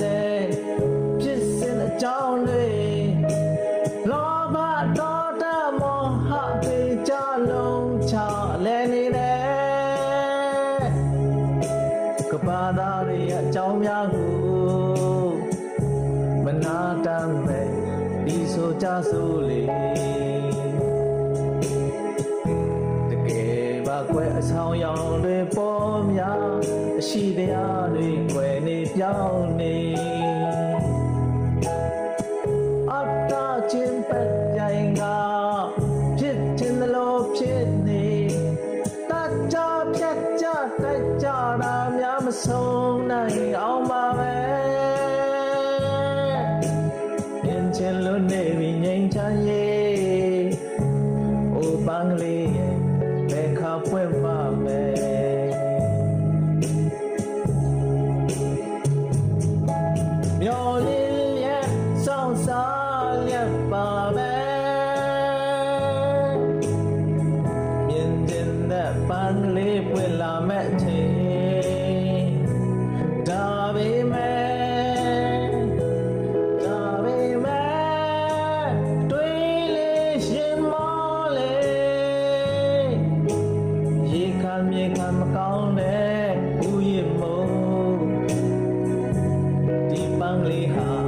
တဲ့ဖြစ်စဉ်အကြောင်းတွေလောဘဒေါသမောဟပေကြလုံးချလဲနေတယ်ကဘာသာတွေအကြောင်းများကိုမနာတမ်းပဲဒီဆိုကြဆိုလေတကယ်ပါကွယ်အဆောင်ရောင်တွေပေါ်များအရှိတရားတွေကွယ်နေပြောင်းနေအတ္တချင်းပတ်ကြိုင်ကဖြစ်ခြင်းလို့ဖြစ်နေတတ်ကြဖြတ်ကြတိုက်ကြတာများမဆုံးနိုင်အောင်ပါပဲမြင်ချင်လို့နေပြီးငြိမ်ချမ်းရေးအိုပန်းကလေးရဲ့ဘယ်ခါဖွင့်ပါမယ်မျော်လင့်ရဲ့စောင့်စားရပါပဲမြင်ချင်တဲ့ပန်းကလေးပွင့်လာမဲ့ချိန်ဒါပေမဲ့မြေခံမကောင်းတဲ့ဥယျာဉ်မို့ဒီပန်းကလေးဟာ